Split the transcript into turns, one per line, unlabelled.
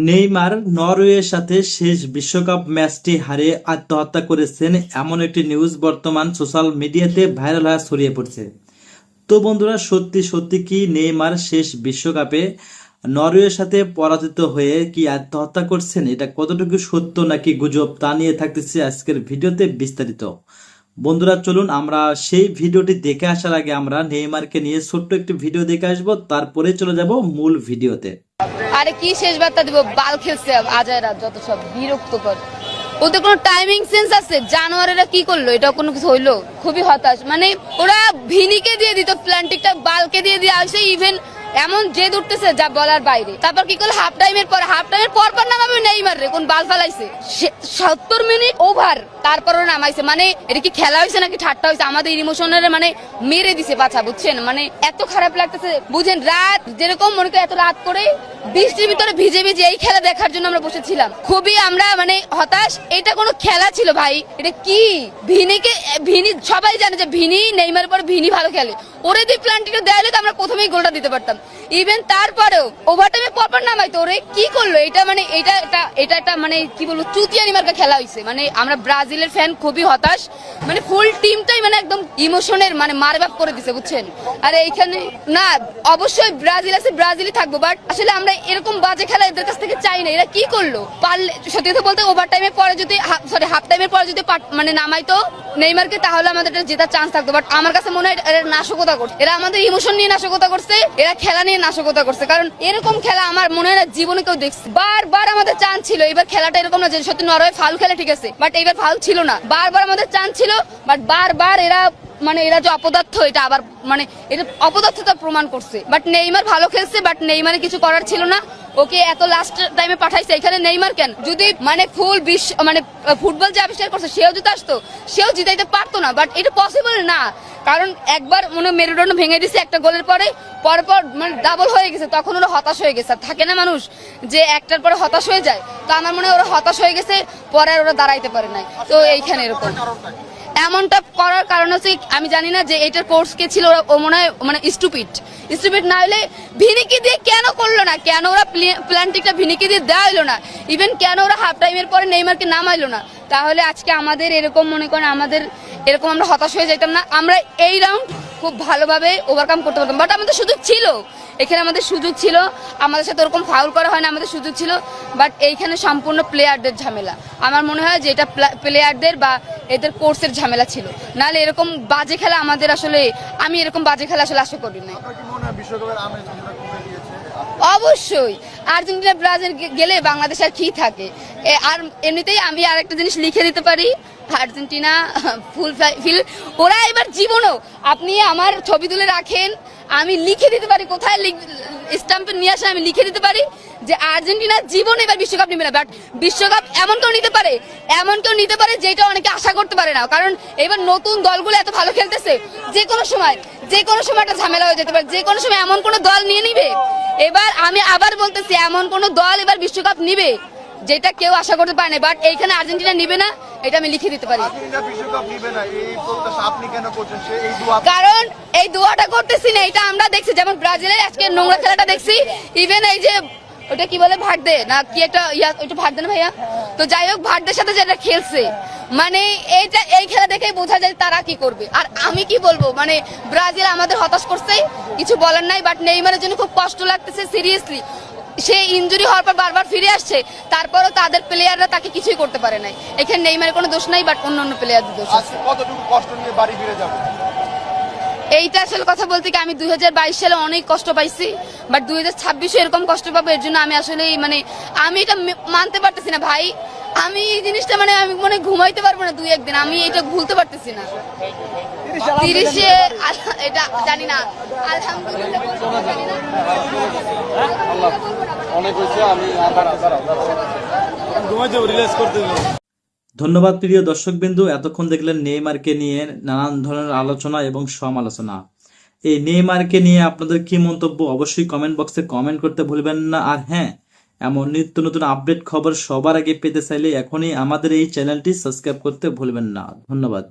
Neymar নরওয়ের সাথে শেষ বিশ্বকাপ ম্যাচটি হারিয়ে আত্মহত্যা করেছেন এমন একটি নিউজ বর্তমান সোশ্যাল মিডিয়াতে ভাইরাল হয়ে ছড়িয়ে পড়ছে। তো বন্ধুরা, সত্যি সত্যি কি নেইমার শেষ বিশ্বকাপে নরওয়ের সাথে পরাজিত হয়ে কি আত্মহত্যা করছেন? এটা কতটুকু সত্য নাকি গুজব, তা নিয়ে থাকতেছে আজকের ভিডিওতে বিস্তারিত। বন্ধুরা চলুন আমরা সেই ভিডিওটি দেখে আসার আগে আমরা নেইমারকে নিয়ে ছোট্ট একটি ভিডিও দেখে আসবো, তারপরে চলে যাব মূল ভিডিওতে।
আরে কি শেষ বার্তা দিব? বাল খেলছে আজায়রা, যত সব বিরক্তকর। ওদের কোনো টাইমিং সেন্স আছে? জানুয়ারিরা কি করলো? এটা কোনো কিছু হইলো? খুবই হতাশ। মানে ওরা ভিনিকে দিয়ে দিত প্ল্যান্টিকটা, বালকে দিয়ে আসে। ইভেন এমন জেদ উঠতেছে যা বলার বাইরে। তারপর কি করলো? হাফ টাইমের পর নামাবে নেইমার রে, কোন বাল ফালাইছে 70 মিনিট ওভার, তারপরও নামাইছে। মানে এটা কি খেলা হয়েছে নাকি ঠাট্টা হয়েছে? আমাদের ইমোশনের মানে মেরে দিছে বাছা, বুঝছেন? মানে এত খারাপ লাগতেছে, বুঝেন? রাত যেরকম মনে করি, এত রাত করে বৃষ্টির ভিতরে ভিজে ভিজে এই খেলা দেখার জন্য আমরা বসেছিলাম। খুবই আমরা মানে হতাশ। এটা কোনো খেলা ছিল ভাই? এটা কি? ভিনি সবাই জানে যে ভিনি নেইমারের পর ভিনি ভালো খেলে। ওরে দিয়ে প্ল্যান্টিটা দেয়ালে তো আমরা প্রথমেই গোলটা দিতে পারতাম। ইভেন তারপরেও ওভারটাইমে পরপর নামাইতো। ওরে কি করলো? এটা মানে এটা একটা মানে কি বলবো, চুতিয়ানি মার্কা খেলা হয়েছে। মানে আমরা ব্রাজিলের ফ্যান খুবই হতাশ। মানে ফুল টিমটাই মানে একদম ইমোশনের মানে মারবাপ করে দিছে, বুঝছেন? আর এইখানে না, অবশ্যই ব্রাজিল আছে, ব্রাজিলই থাকবো, বাট আসলে আমরা এরকম বাজে খেলা এদের কাছ থেকে চাই না। এরা কি করলো? পারলে সত্যি কথা বলতে ওভার টাইমের পরে যদি হাফ টাইমের পরে যদি মানে নামাইতো নেইমারকে, তাহলে আমাদের জেতার চান্স থাকতো। বাট আমার কাছে মনে হয় এরা নাশকতা করছে। এরা আমাদের ইমোশন নিয়ে নাশকতা করছে, এরা খেলা নিয়ে নাশকতা করছে। কারণ এরকম খেলা আমার মনে হয় না জীবনে কেউ দেখছে। বারবার আমাদের চান্স ছিল, এবার খেলাটা এরকম না যে সত্যি নরওয়ে ফাউল খেলে, ঠিক আছে, বাট এবার ফাউল ছিল না। বারবার আমাদের চান্স ছিল, বাট বারবার এরা মানে এরা যে অপদার্থ, এটা আবার মানে এটা অপদার্থতা প্রমাণ করছে। বাট নেইমার ভালো খেলছে, বাট নেইমারে কিছু করার ছিল না। ওকে এত লাস্ট টাইমে পাঠাইছে, এখানে নেইমার কেন? যদি মানে ফুল বিশ্ব মানে ফুটবল যে আবিষ্কার করছে সেও যদি আসতো, সেও জিতাইতে পারতো না। বাট এটা পসিবল না, কারণ একবার মনে মেরুদণ্ড ভেঙে দিছে একটা গোলের পরে, পরপর মানে ডাবল হয়ে গেছে। তখন ওরা হতাশ হয়ে গেছে। থাকে না মানুষ যে একটার পরে হতাশ হয়ে যায়? তো আমার মনে হয় ওরা হতাশ হয়ে গেছে, পরে আর ওরা দাঁড়াইতে পারে নাই। তো এইখানে এরকম এমনটা করার কারণ হচ্ছে আমি জানি না যে এটার কোর্স কে ছিল। ও মনে হয় মানে স্টুপিড না হলে ভিনিকে দিয়ে কেন করলো না? কেন ওরা প্ল্যান্টিকটা ভিনিকে দিয়ে দেওয়া হলো না? ইভেন কেন ওরা হাফ টাইমের পরে নেইমারকে নামাইলো না? তাহলে আজকে আমাদের এরকম মনে করেন আমাদের এরকম আমরা হতাশ হয়ে যেতাম না। আমরা এই রাউন্ড খুব ভালোভাবে ওভারকাম করতে পারতাম। বাট আমাদের সুযোগ ছিল, এখানে আমাদের সুযোগ ছিল। আমাদের সাথে ওরকম ফাউল করা হয় না, আমাদের সুযোগ ছিল। বাট এইখানে সম্পূর্ণ প্লেয়ারদের ঝামেলা। আমার মনে হয় যে এটা প্লেয়ারদের বা এদের কোর্সের ঝামেলা ছিল। নাহলে এরকম বাজে খেলা আমাদের আসলে, আমি এরকম বাজে খেলা আসলে আশা করি না। অবশ্যই আর্জেন্টিনা ব্রাজিল গেলে বাংলাদেশ আর কি থাকে? আর এমনিতেই আমি আর একটা জিনিস লিখে দিতে পারি, আর্জেন্টিনা ফুল ফিল। ওরা এবার জীবনও আপনি আমার ছবি তুলে রাখেন, আমি লিখে দিতে পারি, কোথায় স্টাম্পে নিয়ে আসে আমি লিখে দিতে পারি যে আর্জেন্টিনা জীবন এবার বিশ্বকাপ নিবে না। বাট বিশ্বকাপ এমন কেউ নিতে পারে যেটা অনেকে আশা করতে পারে না। কারণ এবার নতুন দলগুলো এত ভালো খেলতেছে, যে কোনো সময় একটা ঝামেলা হয়ে যেতে পারে। যে কোনো সময় এমন কোন দল নিয়ে নিবে। এবার আমি আবার বলতেছি, এমন কোন দল এবার বিশ্বকাপ নিবে যেটা কেউ আশা করতে পারে না। বাট এইখানে আর্জেন্টিনা নিবে না, এটা আমি লিখে দিতে পারি। কারণ এই দোয়াটা করতেছি না, এটা আমরা দেখছি। যেমন ব্রাজিলের আজকে নোংরা খেলাটা দেখছি। ইভেন এই যে ওটা কি বলে, ভার্দে না কি একটা ওইটা ভার্দে না ভাইয়া, তো যাই হোক ভার্দের সাথে যেটা খেলছে, মানে এই খেলা দেখেই বোঝা যায় তারা কি করবে। আর আমি কি বলবো, মানে ব্রাজিল আমাদের হতাশ করছে, কিছু বলার নাই। বাট নেইমারের জন্য খুব কষ্ট লাগতেছে সিরিয়াসলি। সে ইনজুরি হওয়ার পর বারবার ফিরে আসছে, তারপরও তাদের প্লেয়াররা তাকে কিছুই করতে পারে নাই। এখানে নেইমারের কোনো দোষ নাই, বাট অন্য প্লেয়ারদের দোষ আছে।
কতটুকু কষ্ট নিয়ে বাড়ি ফিরে যাবে?
এইটা আসলে কথা বলতে কি, আমি 2022 সালে অনেক কষ্ট পাইছি, বাট 2026 এরকম কষ্ট পাবো, এর জন্য আমি আসলে মানে আমি এটা মানতে পারতেছি না ভাই। আমি এই জিনিসটা মানে আমি মনে ঘুমাইতে পারবো না 2-1 দিন, আমি এটা ভুলতে পারতেছি না। 30-এ এটা জানি না, আলহামদুলিল্লাহ জানি না।
অনেক হয়েছে, আমি ঘুমাইতে রিল্যাক্স করতে।
ধন্যবাদ প্রিয় দর্শকবিন্দু, এতক্ষণ দেখলেন নেইমারকে নিয়ে নানান ধরনের আলোচনা এবং সমালোচনা। এই নেইমারকে নিয়ে আপনাদের কি মন্তব্য অবশ্যই কমেন্ট বক্সে কমেন্ট করতে ভুলবেন না। আর হ্যাঁ, এমন নিত্য নতুন আপডেট খবর সবার আগে পেতে চাইলে এখনই আমাদের এই চ্যানেলটি সাবস্ক্রাইব করতে ভুলবেন না। ধন্যবাদ।